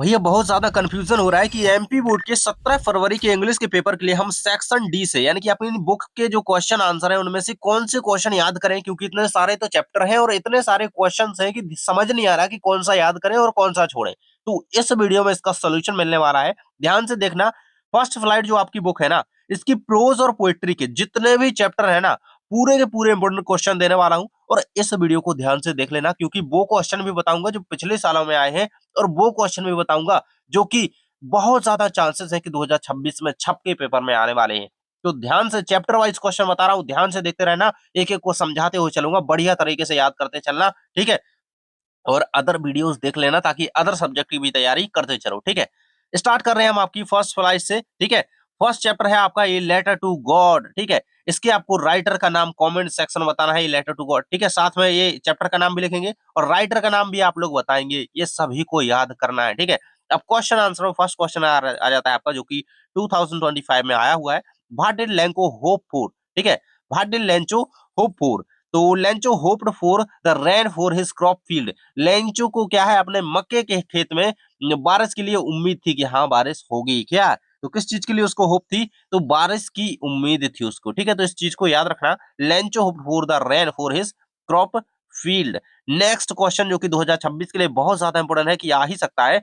भैया बहुत ज्यादा कंफ्यूजन हो रहा है कि एमपी बोर्ड के 17 फरवरी के इंग्लिश के पेपर के लिए हम सेक्शन डी से यानी कि अपनी बुक के जो क्वेश्चन आंसर है उनमें से कौन से क्वेश्चन याद करें, क्योंकि इतने सारे तो चैप्टर हैं और इतने सारे क्वेश्चंस हैं कि समझ नहीं आ रहा कि कौन सा याद करें और कौन सा छोड़ें। तो इस वीडियो में इसका सोल्यूशन मिलने वाला है, ध्यान से देखना। फर्स्ट फ्लाइट जो आपकी बुक है ना, इसकी प्रोज और पोएट्री के जितने भी चैप्टर है ना, पूरे के पूरे इंपोर्टेंट क्वेश्चन देने वाला हूं। और इस वीडियो को ध्यान से देख लेना, क्योंकि वो क्वेश्चन भी बताऊंगा जो पिछले सालों में आए हैं और वो क्वेश्चन भी बताऊंगा जो कि बहुत ज्यादा चांसेस है कि 2026 में छप के पेपर में आने वाले हैं। तो ध्यान से चैप्टर वाइज क्वेश्चन बता रहा हूं, ध्यान से देखते रहना, एक एक को समझाते हुए चलूंगा, बढ़िया तरीके से याद करते चलना, ठीक है। और अदर वीडियोस देख लेना ताकि अदर सब्जेक्ट की भी तैयारी करते चलो, ठीक है। स्टार्ट कर रहे हैं हम आपकी फर्स्ट फ्लाइट से, ठीक है। फर्स्ट चैप्टर है आपका ये लेटर टू गॉड, ठीक है। इसके आपको राइटर का नाम कमेंट सेक्शन में बताना है, ये लेटर टू गॉड, ठीक है। साथ में ये चैप्टर का नाम भी लिखेंगे और राइटर का नाम भी आप लोग बताएंगे, ये सभी को याद करना है, ठीक है। अब क्वेश्चन आंसर में फर्स्ट क्वेश्चन आ जाता है आपका, जो कि 2025 में आया हुआ है। What did Lencho hope for, ठीक है। What did Lencho hope for, तो Lencho hoped for the rain for his crop field. Lencho को क्या है, अपने मक्के के खेत में बारिश के लिए उम्मीद थी कि हाँ बारिश होगी क्या। तो किस चीज के लिए उसको होप थी, तो बारिश की उम्मीद थी उसको, ठीक है। तो इस चीज को याद रखना, Lencho hoped for the rain for his crop field. Next question जो कि 2026 के लिए बहुत ज्यादा इंपोर्टेंट है, कि आ ही सकता है।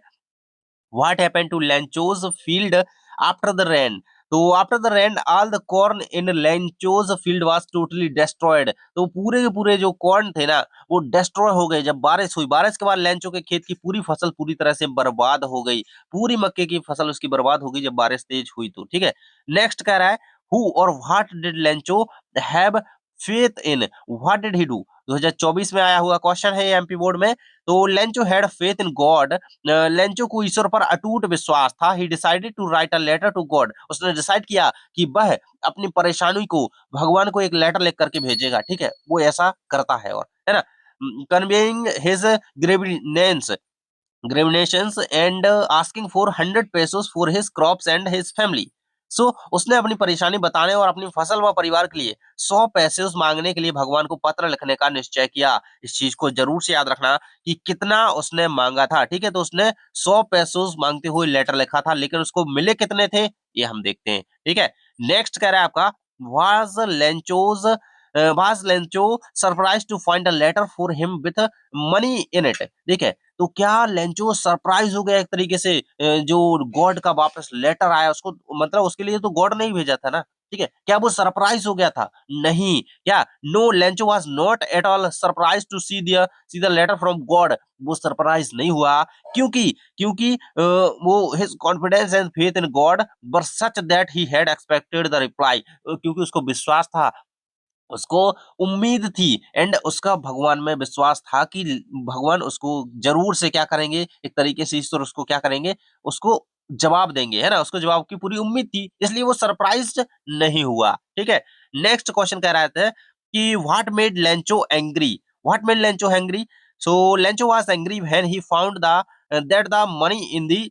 What happened to Lencho's field after the rain? तो after the rain all the corn in Lencho's field was totally destroyed. तो पूरे के पूरे जो कॉर्न थे ना, वो डिस्ट्रॉय हो गए जब बारिश हुई। बारिश के बाद लेंचो के खेत की पूरी फसल पूरी तरह से बर्बाद हो गई। पूरी मक्के की फसल उसकी बर्बाद हो गई जब बारिश तेज हुई तो, ठीक है। नेक्स्ट कह रहा है, हु और what did Lencho have faith in, what did he do. 2024 में आया हुआ क्वेश्चन है एमपी बोर्ड में। तो Lencho had faith in God, Lencho को ईश्वर पर अटूट विश्वास था। He decided to write a letter to God, उसने डिसाइड किया कि वह अपनी परेशानी को भगवान को एक लेटर लिख करके भेजेगा, ठीक है। वो ऐसा करता है, और है ना, conveying his grievance grievances and asking for 100 pesos for his crops and his family. So उसने अपनी परेशानी बताने और अपनी फसल व परिवार के लिए 100 पैसे मांगने के लिए भगवान को पत्र लिखने का निश्चय किया। इस चीज को जरूर से याद रखना कि कितना उसने मांगा था, ठीक है। तो उसने 100 पैसोस मांगते हुए लेटर लिखा था, लेकिन उसको मिले कितने थे ये हम देखते हैं, ठीक है। नेक्स्ट कह रहा है आपका, was Lencho surprise to find a letter for him with money in it, ठीक है। तो क्या लेंचो सरप्राइज हो गया एक तरीके से, जो गॉड का वापस लेटर आया उसको, मतलब उसके लिए तो गॉड ने ही भेजा था ना, ठीक है। क्या वो सरप्राइज हो गया था? नहीं। क्या, no, Lencho was not at all surprise to see the letter from God. वो सरप्राइज नहीं हुआ, क्योंकि क्योंकि वो his confidence and faith in God were such that he had expected the reply. क्योंकि उसको विश्वास था, उसको उम्मीद थी एंड उसका भगवान में विश्वास था कि भगवान उसको जरूर से क्या करेंगे, एक तरीके से ईश्वर उसको क्या करेंगे, उसको जवाब देंगे, है ना। उसको जवाब की पूरी उम्मीद थी, इसलिए वो सरप्राइज्ड नहीं हुआ, ठीक है। नेक्स्ट क्वेश्चन कह रहा था कि what made Lencho angry, what made Lencho angry. So Lencho was angry when he found the that the money in the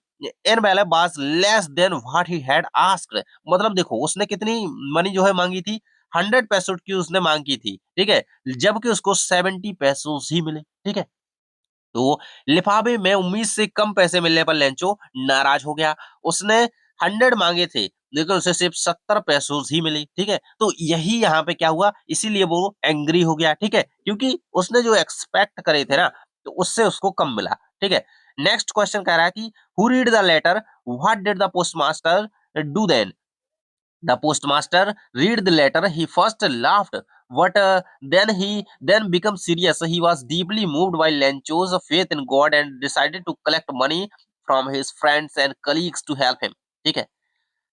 envelope was less than what he had asked. मतलब देखो, उसने कितनी money जो है मांगी थी, 100 पैसों की उसने मांग की थी, ठीक है। जबकि उसको 70 पैसों ही मिले, ठीक है। तो लिफाफे में उम्मीद से कम पैसे मिलने पर लेंचो नाराज हो गया। उसने 100 मांगे थे, लेकिन उसे सिर्फ 70 पैसों ही मिली, ठीक है। तो यही यहाँ पे क्या हुआ, इसीलिए वो एंग्री हो गया, ठीक है, क्योंकि उसने जो एक्सपेक्ट करे थे ना, तो उससे उसको कम मिला, ठीक है। नेक्स्ट क्वेश्चन कह रहा है कि who read the letter, what did the postmaster do then. The postmaster read the letter. He first laughed, but then became serious. He was deeply moved by Lencho's faith in God and decided to collect money from his friends and colleagues to help him. ठीक है।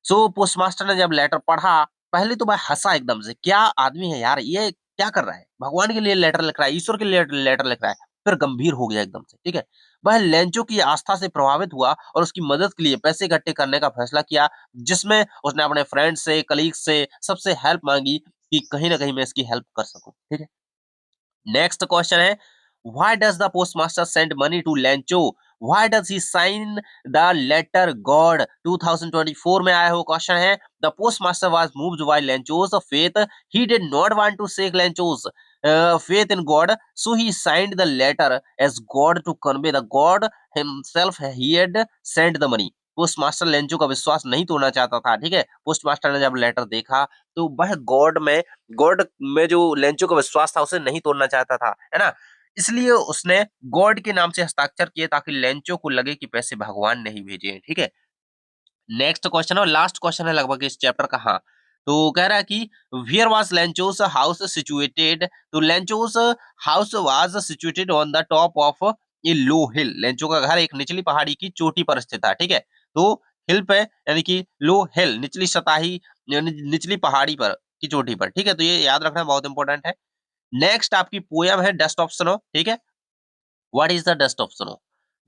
सो postmaster ने जब letter पढ़ा, पहले तो मैं हंसा एकदम से, क्या आदमी है यार, ये क्या कर रहा है, भगवान के लिए लेटर लिख रहा है, ईश्वर के लिए लेटर लिख रहा है। फिर गंभीर हो गया एकदम से, ठीक है। वह लेंचो की आस्था से प्रभावित हुआ और उसकी मदद के लिए पैसे इकट्ठे करने का फैसला किया, जिसमें उसने अपने फ्रेंड से, कलीग से, सबसे हेल्प मांगी कि कहीं ना कहीं मैं इसकी हेल्प कर सकूं, ठीक है। नेक्स्ट क्वेश्चन है, why does the postmaster send money to Lencho, why does he sign the letter God. 2024 में आया हुआ क्वेश्चन है। The postmaster was moved by Lencho's faith, he did not want to shake Lencho's faith in God, so he signed the letter as God to convey the God himself he had send the money. Post master Lencho का विश्वास नहीं तोड़ना चाहता था, ठीक है। Post master ने जब लेटर देखा तो वह गॉड में जो लेंचो का विश्वास था उसे नहीं तोड़ना चाहता था, है ना। इसलिए उसने गॉड के नाम से हस्ताक्षर किए ताकि लेंचो को लगे कि पैसे भगवान नहीं भेजे हैं, ठीक है। नेक्स्ट क्वेश्चन और लास्ट क्वेश्चन है लगभग इस चैप्टर का। हाँ, तो कह रहा है कि where was Lencho's house situated. तो Lencho's house was situated on the top of a low hill. Lencho का घर एक निचली पहाड़ी की चोटी पर स्थित था, ठीक है। तो हिल पे यानी कि लो हिल निचली सतही यानी निचली पहाड़ी पर की चोटी पर, ठीक है। तो ये याद रखना बहुत इंपॉर्टेंट है। नेक्स्ट आपकी पोयम है डस्ट ऑफ स्नो, ठीक है। What is the dust of snow?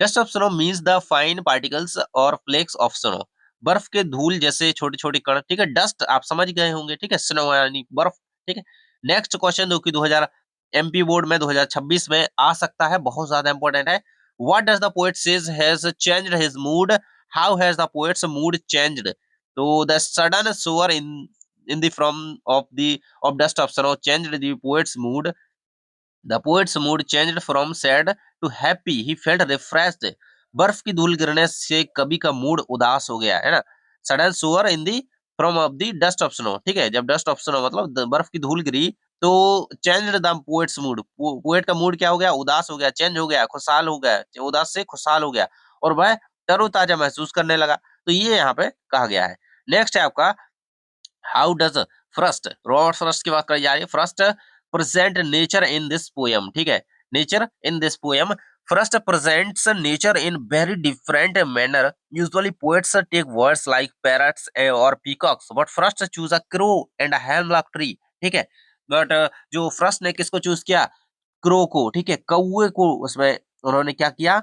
Dust of snow means the fine particles or flakes of snow. बर्फ के धूल जैसे छोटे छोटे कण, ठीक है। डस्ट आप समझ गए होंगे, ठीक है। स्नो यानी बर्फ, ठीक है। नेक्स्ट क्वेश्चन जो कि 2000 एमपी बोर्ड में 2026 में आ सकता है, बहुत ज्यादा इंपॉर्टेंट है। What does the poet says has changed his mood? How has the poet's mood changed? तो the sudden soar in the from of the of dust of snow changed the poet's mood. The poet's mood changed from sad to happy. He felt refreshed. बर्फ की धूल गिरने से कवि का mood उदास हो गया, है ना। Sudden soar in the from of the dust of snow, ठीक है। जब डस्ट ऑफ स्नो मतलब बर्फ की धूल गिरी तो changed the poet's mood. Poet का मूड क्या हो गया? उदास हो गया, चेंज हो गया, खुशहाल हो गया, उदास से खुशहाल हो गया और वह तरोताजा महसूस करने लगा। तो ये यहाँ पे कहा गया है। नेक्स्ट है आपका how does Frost, Robert Frost की बात करी जा रही है। Frost present nature in this poem, ठीक है। Nature in this poem Frost presents nature in very different manner. Usually poets take words like parrots और peacocks but Frost choose a crow and a hemlock tree, ठीक है। But जो first ने किसको choose किया? Crow को, ठीक है, कौए को। उसमें उन्होंने क्या किया?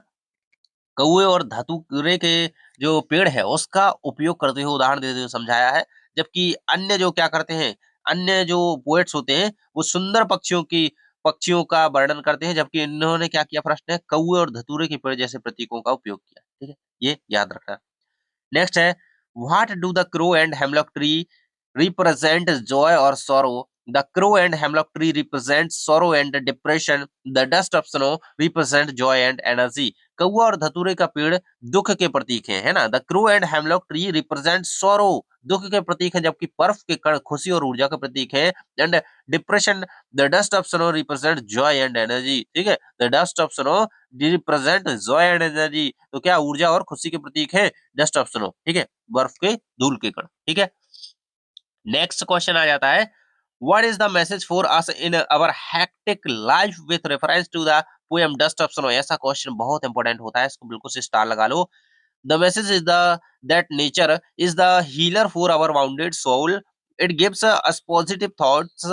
कौए और धतूरे के जो पेड़ है उसका उपयोग करते हुए उदाहरण देते हुए समझाया है। जबकि अन्य जो क्या करते हैं, अन्य जो पोएट्स होते हैं वो सुंदर पक्षियों का वर्णन करते हैं, जबकि इन्होंने क्या किया? फर्स्ट ने कौए और धतूरे के पेड़ जैसे प्रतीकों का उपयोग किया, ठीक है। ये याद रखना। नेक्स्ट है what do the crow and hemlock tree represent Joy और sorrow? The crow and hemlock tree represent sorrow and depression. The dust of snow represent joy and energy. कौआ और धतूरे का पेड़ दुख के प्रतीक है ना। The crow and hemlock tree represent सोरो, दुख के प्रतीक है, जबकि बर्फ के कण खुशी और ऊर्जा का प्रतीक है। And depression, the dust of snow represent Joy and energy, ठीक है। The dust of snow represent Joy and energy, तो क्या ऊर्जा और खुशी के प्रतीक है डस्ट ऑफ स्नो, ठीक है, बर्फ के धूल के कण, ठीक है। नेक्स्ट क्वेश्चन आ जाता है what is the message for us in our hectic life with reference to the poem dust of snow. ऐसा क्वेश्चन बहुत इंपॉर्टेंट होता है, इसको बिल्कुल से स्टार लगा लो। The message is that nature is the healer for our wounded soul. It gives us positive thoughts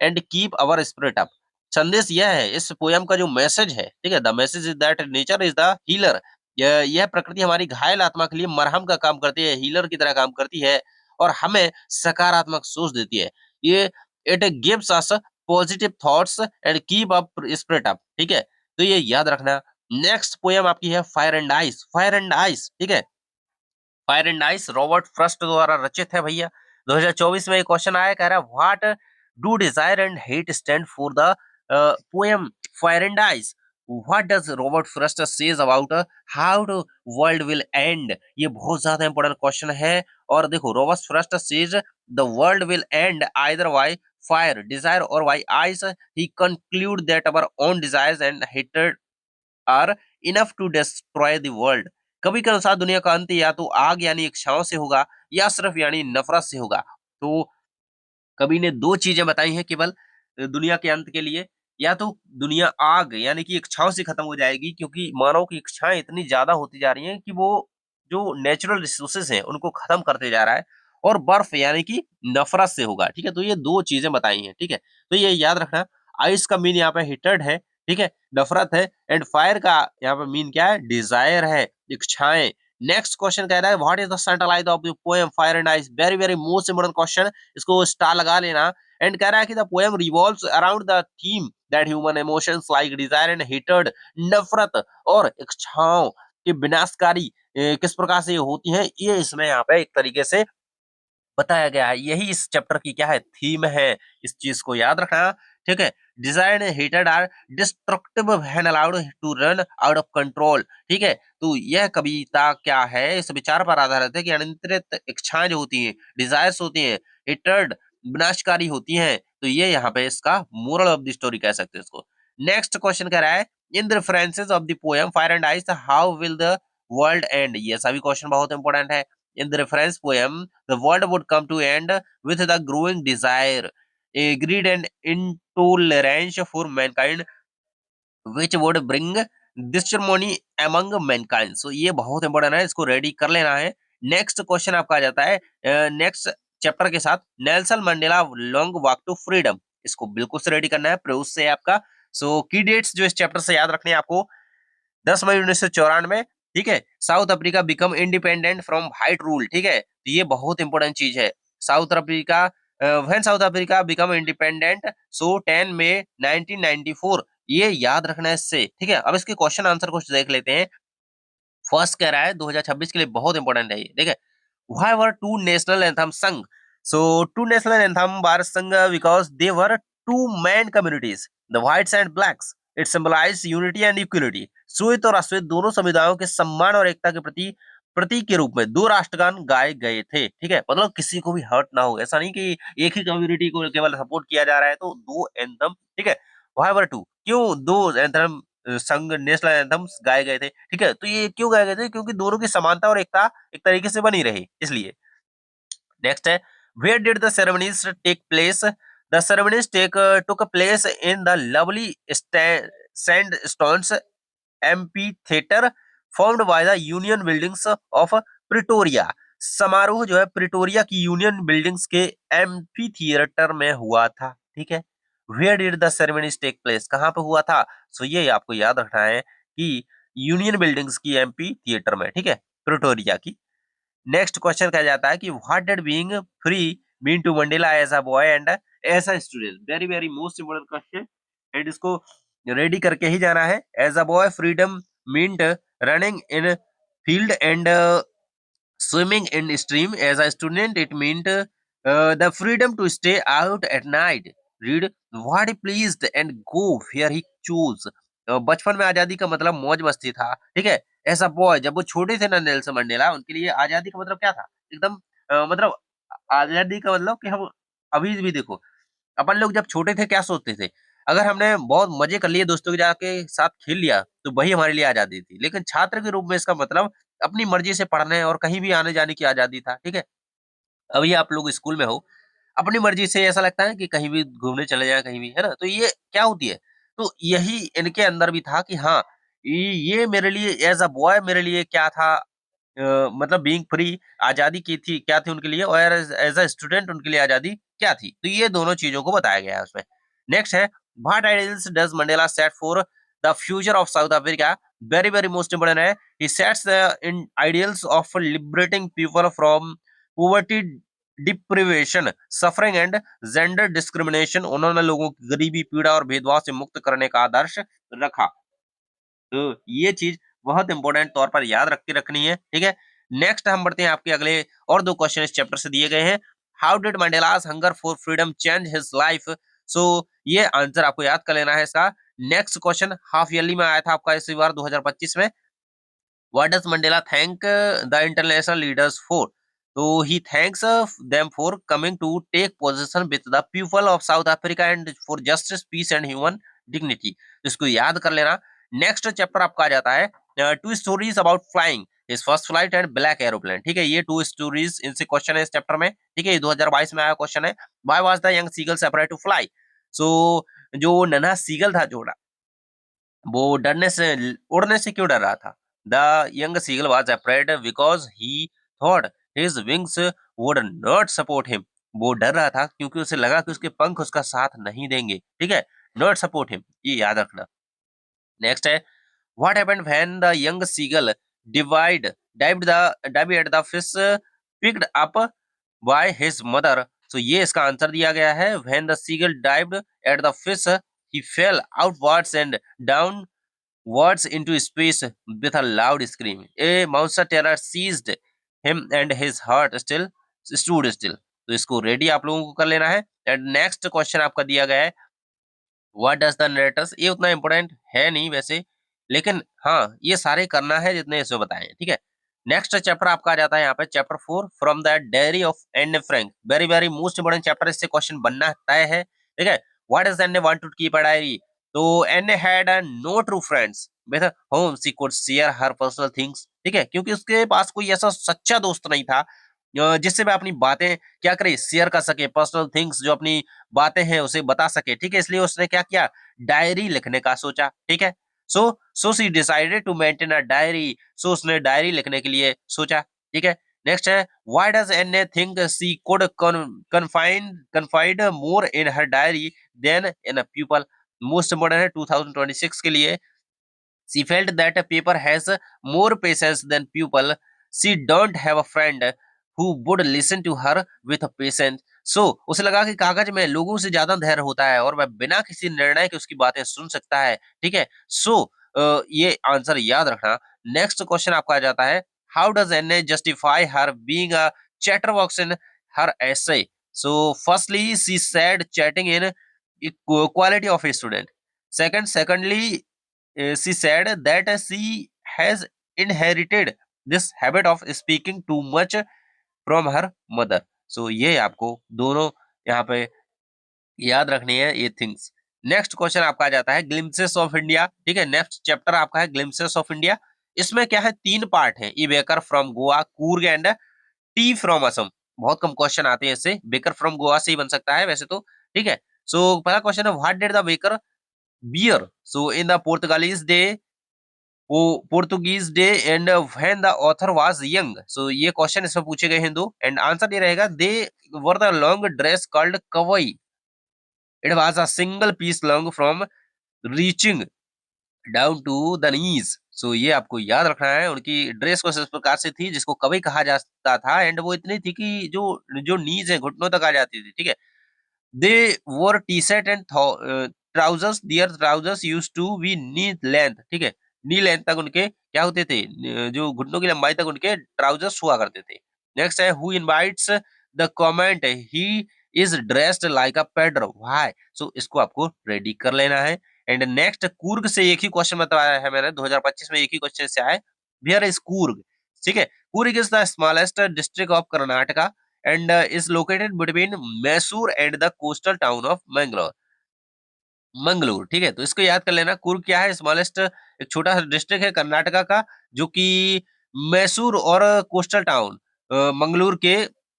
and keep our spirit up. संदेश यह है इस पोयम का जो मैसेज है, ठीक है। The message is that nature is the healer. यह प्रकृति हमारी घायल आत्मा के लिए मरहम का काम करती है, हीलर की तरह काम करती है और हमें सकारात्मक सोच देती है। ये it gives us positive thoughts and keep up spirit up, ठीक है। तो ये याद रखना। नेक्स्ट पोयम आपकी है fire and ice. Fire and ice, ठीक है। Fire and ice Robert Frost द्वारा रचित है भैया। 2024 में एक क्वेश्चन आया, कह रहा है what do desire and hate stand for the poem fire and ice? What does Robert Frost says about how the world will end? ये बहुत ज्यादा इंपॉर्टेंट क्वेश्चन है। और देखो Robert Frost says the world will end either by fire desire और by ice. He conclude that our own desires and hated are enough to destroy the world. कवि के अनुसार दुनिया का अंत या तो आग यानी इच्छाओं से होगा या सिर्फ यानी नफरत से होगा। तो कवि ने दो चीजें बताई हैं केवल दुनिया के अंत के लिए। या तो दुनिया आग यानी कि इच्छाओं से खत्म हो जाएगी, क्योंकि मानव की इच्छाएं इतनी ज्यादा होती जा रही हैं कि वो जो नेचुरल रिसोर्सेज हैं उनको खत्म करते जा रहा है। और बर्फ यानी कि नफरत से होगा, ठीक है। तो ये दो चीजें बताई हैं, ठीक है। तो ये याद रखना। आइस का मीन यहाँ पे हिटेड है, ठीक है, नफरत है। एंड फायर का यहाँ पे मीन क्या है? डिजायर है, इच्छाएं। नेक्स्ट क्वेश्चन कह रहा है what is the central idea of the poem fire and ice? Very very most important question, इसको स्टार लगा लेना। एंड कह रहा है कि the poem revolves around the theme that human emotions like desire and hated, नफरत और इच्छाओं की विनाशकारी किस प्रकार से होती हैं, ये इसमें यहाँ पे एक तरीके से बताया गया है। यही इस चैप्टर की क्या है? थीम है। इस चीज को याद रखना, ठीक है। Desired hated are destructive when allowed to run out of control. ठीक है, तो यह कविता क्या है, इस विचार पर आधारित है कि अनियंत्रित इच्छाएं जो होती हैं, डिजायर्स होती हैं, हेटेड विनाशकारी होती हैं। तो ये यहाँ पे इसका मोरल ऑफ द स्टोरी कह सकते हैं इसको। नेक्स्ट क्वेश्चन कह रहा है, in the references of the poem fire and ice how will the world end. ये सभी क्वेश्चन बहुत इंपॉर्टेंट है। In the reference poem the world would come to end with the growing desire, a greed and intolerance for mankind which would bring disharmony among mankind। so ये बहुत important है, इसको ready कर लेना है। Next question आपका आ जाता है नेक्स्ट चैप्टर के साथ, Nelson Mandela long walk to freedom. इसको बिल्कुल से रेडी करना है, प्रोज से आपका। सो की डेट्स जो इस चैप्टर से याद रखनी है आपको, 10 मई 1994, ठीक है, South Africa become independent from white rule. ठीक है, तो ये बहुत इंपॉर्टेंट चीज है। South Africa when South Africa become independent, so 10 मई 1994, ये याद रखना है इससे। ठीक है, अब इसके क्वेश्चन आंसर कुछ देख लेते हैं। फर्स्ट कह रहा है 2026 के लिए बहुत इंपॉर्टेंट है ये, ठीक है। Why were two national anthems sung? So two national anthems were sung because they were two main communities, the whites and blacks. It symbolized unity and equality. श्वेत और अश्वेत दोनों समुदायों के सम्मान और एकता के प्रति प्रतीक के रूप में दो राष्ट्रगान गाए गए थे। ठीक है, मतलब किसी को भी हर्ट ना हो, ऐसा नहीं कि एक ही कम्युनिटी को केवल सपोर्ट किया जा रहा है, तो दो एंथम। ठीक है, Why were two, क्यों दो एंथम संघ नेशनल एंथम्स गाए गए थे। ठीक है, तो ये क्यों गाए गए थे, क्योंकि दोनों की समानता और एकता एक तरीके से बनी रही, इसलिए। नेक्स्ट है, where did the ceremonies take place. The ceremonies took place in the lovely sandstones amphitheatre formed by the Union Buildings of Pretoria. समारोह जो है प्रिटोरिया की यूनियन बिल्डिंग्स के एम्पी थिएटर में हुआ था। ठीक है, where did the ceremonies take place, कहाँ पे हुआ था। सो ये आपको याद रखना है कि यूनियन बिल्डिंग्स की एम्पी थिएटर में, ठीक है, प्रिटोरिया की। नेक्स्ट क्वेश्चन कहा जाता है कि what did being free mean to Mandela as a boy and as a student. Very very most important question, and इसको रेडी करके ही जाना है। As a boy freedom meant running in field and swimming in stream. As a student it meant the freedom to stay out at night, read what he pleased and go where he chose। बचपन में आजादी का मतलब मौज मस्ती था। ठीक है, ऐसा बॉय, जब वो छोटे थे ना नेल्सन मंडेला, उनके लिए आजादी का मतलब क्या था, एकदम मतलब आजादी का मतलब कि हम अभी भी देखो, अपन लोग जब छोटे थे क्या सोचते थे, अगर हमने बहुत मजे कर लिए दोस्तों के जाके साथ खेल लिया, तो वही हमारे लिए आजादी थी। लेकिन छात्र के रूप में इसका मतलब अपनी मर्जी से पढ़ने और कहीं भी आने जाने की आजादी था। ठीक है, अभी आप लोग स्कूल में हो, अपनी मर्जी से ऐसा लगता है कि कहीं भी घूमने चले जाए, कहीं भी, है ना, तो ये क्या होती है। तो यही इनके अंदर भी था कि हाँ, ये मेरे लिए एज अ बॉय मेरे लिए क्या था, मतलब बीइंग फ्री, आजादी की थी क्या थी उनके लिए, और एज अ स्टूडेंट उनके लिए आजादी क्या थी। तो ये दोनों चीजों को बताया गया है उसमें। नेक्स्ट है, what ideals does Mandela set for the future of South Africa. Very very most important है, he sets in ideals of liberating people from poverty, deprivation, suffering and gender discrimination. उन्होंने लोगों की गरीबी, पीड़ा और भेदभाव से मुक्त करने का आदर्श रखा। तो ये चीज बहुत इंपॉर्टेंट तौर पर याद रख के रखनी है। ठीक है, नेक्स्ट हम बढ़ते हैं आपके अगले और दो क्वेश्चन इस चैप्टर से दिए गए हैं। How did Mandela's hunger for freedom change his life. So ये आंसर आपको याद कर लेना है इसका। नेक्स्ट क्वेश्चन हाफ ईयरली में आया था आपका इस बार 2025 में। What does Mandela thank the international leaders for? So he thanks them for coming to take position with the people of South Africa and for justice, peace and human dignity। इसको याद कर लेना। नेक्स्ट चैप्टर आपका आ जाता है two stories about flying, his first flight and black aeroplane. ठीक है, ये टू स्टोरीज इनसे क्वेश्चन है इस चैप्टर में। ठीक है, ये 2022 में आया क्वेश्चन है। Why was the young seagull separate to fly. So जो नन्हा सीगल था जोड़ा, वो डरने से, उड़ने से क्यों डर रहा था। The young seagull was afraid because he thought his wings would not support him. वो डर रहा था क्योंकि उसे लगा कि उसके पंख उसका साथ नहीं देंगे। ठीक है, नॉट सपोर्ट हिम, ये याद रखना। नेक्स्ट है, what happened when the young seagull divide dived at the fish picked up by his mother। so ये इसका आंसर दिया गया है। when the seagull dived at the fish he fell outwards and down words into space with a loud scream। A monster terror seized him and his heart still stood still। तो इसको ready आप लोगों को कर लेना है। And next question आपका दिया गया है, व्हाट डज द नरेटर्स, ये उतना इंपॉर्टेंट है नहीं वैसे, लेकिन हाँ ये सारे करना है जितने इसमें बताए हैं, ठीक है। नेक्स्ट चैप्टर आपका आ जाता है यहाँ पे chapter 4 from the diary of Anne Frank, very very most important chapter, इससे क्वेश्चन बनना तय है, ठीक है। What does Anne want to keep a diary, तो Anne had no true friends with whom she could share her personal things, ठीक है, क्योंकि उसके पास कोई ऐसा सच्चा दोस्त नहीं था जिससे वह अपनी बातें क्या करे शेयर कर सके, पर्सनल थिंग्स जो अपनी बातें हैं उसे बता सके, ठीक है। इसलिए उसने क्या किया, डायरी लिखने का सोचा, ठीक है। So so she decided to maintain a diary, so उसने डायरी लिखने के लिए सोचा, ठीक है। नेक्स्ट है why does Anne think she could confide more in her diary than in a people, most important है 2026 के लिए। She felt that a paper has more patience than pupil. She don't have a friend who would listen to her with patience. So उसे लगा कि कागज में लोगों से ज्यादा धैर्य होता है और वह बिना किसी निर्णय के उसकी बातें सुन सकता है, ठीक है। ये आंसर याद रखना। नेक्स्ट क्वेश्चन आपका आ जाता है how does N justify her being a chatterbox in her essay? So firstly she said chatting in quality of a student. Secondly, she said that she has inherited this habit of speaking too much from her mother. So ये आपको दोनों यहाँ पे याद रखनी है ये things. Next question आपका आ जाता है ग्लिम्पसेस ऑफ इंडिया, ठीक है। नेक्स्ट चैप्टर आपका है ग्लिम्पसेस ऑफ इंडिया। इसमें क्या है, तीन पार्ट है, a baker from Goa, Coorg and tea from Assam. बहुत कम क्वेश्चन आते हैं इससे, बेकर फ्रॉम गोवा से ही बन सकता है वैसे तो, ठीक है। सो पहला क्वेश्चन है what did the baker bear so in the Portuguese day, Portuguese day and when the author was young. So ये क्वेश्चन इसमें पूछे गए हैं दो, एंड आंसर ये रहेगा they wear the long dress called kabai, it was a single piece long from reaching down to the knees. So ये आपको याद रखना है, उनकी ड्रेस कुछ इस प्रकार से थी जिसको कवई कहा जाता था, एंड वो इतनी थी कि जो जो नीज है घुटनों तक आ जाती थी, ठीक है। They wore T shirt and trousers, their trousers used to be knee length, ठीक है। नी लेंथ तक उनके क्या होते थे, जो घुटनों की लंबाई तक उनके ट्राउजर्स हुआ करते थे। नेक्स्ट है who invites the comment he is dressed like a pader, why. So इसको आपको रेडी कर लेना है। एंड नेक्स्ट कूर्ग से एक ही क्वेश्चन बताया है मैंने, 2025 में एक ही क्वेश्चन से आया, वेयर इज कूर्ग, ठीक है। Coorg is the smallest district of Karnataka and is located between Mysore and the coastal town of Mangalore, Mangalore, ठीक है। तो इसको याद कर लेना, कुर्ग क्या है, स्मॉलेस्ट एक छोटा सा डिस्ट्रिक्ट है कर्नाटका का, जो कि मैसूर और कोस्टल टाउन मंगलूर के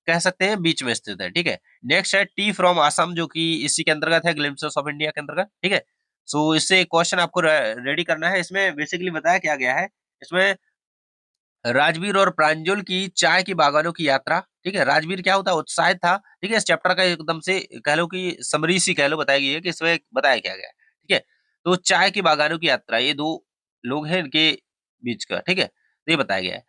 कह सकते हैं बीच में स्थित है, ठीक है। नेक्स्ट है टी फ्रॉम आसाम, जो कि इसी के अंतर्गत है, ग्लिम्पसेस ऑफ इंडिया के अंतर्गत, ठीक है। सो इससे क्वेश्चन आपको रेडी करना है। इसमें बेसिकली बताया क्या गया है, इसमें राजवीर और प्रांजल की चाय की बागानों की यात्रा, ठीक है। राजवीर क्या होता है, उत्साहित था, ठीक है। इस चैप्टर का एकदम से कह लो कि समरी सी कह लो बताई गई है कि इसमें बताया क्या गया है, ठीक है। तो चाय की बागानों की यात्रा, ये दो लोग हैं इनके बीच का, ठीक है। तो ये बताया गया है।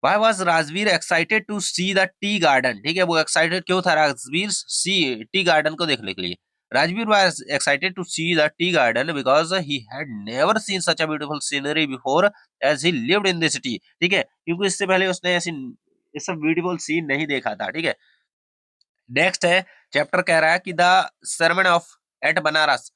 Why was Rajvir excited to see the tea garden, ठीक है। वो एक्साइटेड क्यों था राजवीर सी टी गार्डन को देखने के लिए। Rajveer was excited to see the tea garden because he had never seen such a beautiful scenery before as he lived in the city, ठीक है, क्योंकि इससे पहले उसने ऐसी ये सब ब्यूटीफुल सीन नहीं देखा था, ठीक है। नेक्स्ट है चैप्टर कह रहा है कि the sermon of at Benares,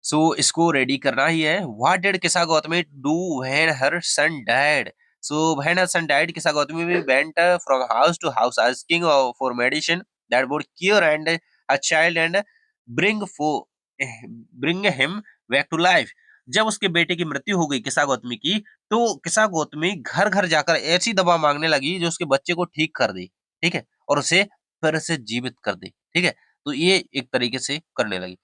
so इसको रेडी करना ही है। What did Kisa Gotami do when her son died, so when her son died Kisa Gotami भी went from house to house asking for medicine that would cure and a child and bring bring him back to life. जब उसके बेटे की मृत्यु हो गई किसा गौतमी की, तो किसा गौतमी घर घर जाकर ऐसी दवा मांगने लगी जो उसके बच्चे को ठीक कर दे, ठीक है, और उसे फिर से जीवित कर दे, ठीक है। तो ये एक तरीके से करने लगी।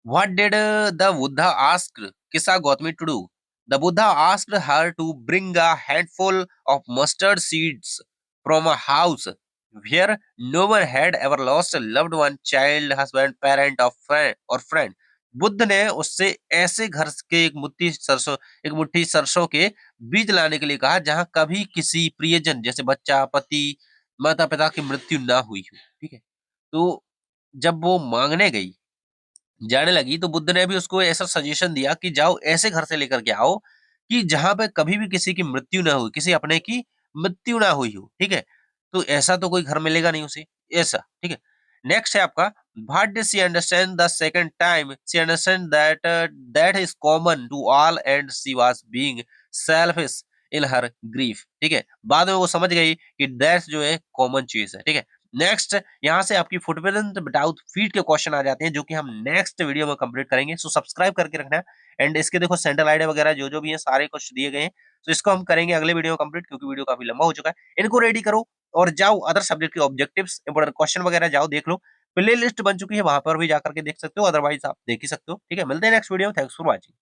What did the Buddha ask Kisa Gautami to do? The Buddha asked her to bring a handful of mustard seeds from a house where no one had ever lost a loved one, child, husband, parent, or friend. Buddha ने उससे ऐसे घर के एक मुट्ठी सरसों के बीज लाने के लिए कहा जहां कभी किसी प्रियजन जैसे बच्चा, पति, माता पिता की मृत्यु ना हुई हो, ठीक है। तो जब वो मांगने गई, जाने लगी, तो बुद्ध ने भी उसको ऐसा सजेशन दिया कि जाओ ऐसे घर से लेकर के आओ कि जहां पे कभी भी किसी की मृत्यु ना हुई, किसी अपने की मृत्यु ना हुई हो, ठीक है। तो ऐसा तो कोई घर मिलेगा नहीं उसे, ऐसा, ठीक है। नेक्स्ट है आपका What did she understand the second time? She understand that that is common to all and she was being selfish in her grief. ठीक है, बाद में वो समझ गई कि दैट्स जो है कॉमन चीज है। ठीक है, नेक्स्ट यहाँ से आपकी फुटप्रिंट विदाउट फीट के क्वेश्चन आ जाते हैं जो कि हम नेक्स्ट वीडियो में कंप्लीट करेंगे। सो सब्सक्राइब करके रखना है। एंड इसके देखो सेंट्रल आइडिया वगैरह जो जो भी है सारे कुछ दिए गए हैं। तो इसको हम करेंगे अगले वीडियो में कंप्लीट, क्योंकि वीडियो काफी लंबा हो चुका है। इनको रेडी करो और जाओ अदर सब्जेक्ट के ऑब्जेक्टिव्स इंपोर्टेंट क्वेश्चन वगैरह जाओ देख लो। प्ले लिस्ट बन चुकी है, वहां पर भी जाकर के देख सकते हो, अदरवाइज आप देख ही सकते हो। ठीक है, मिलते हैं next video. Thanks for watching.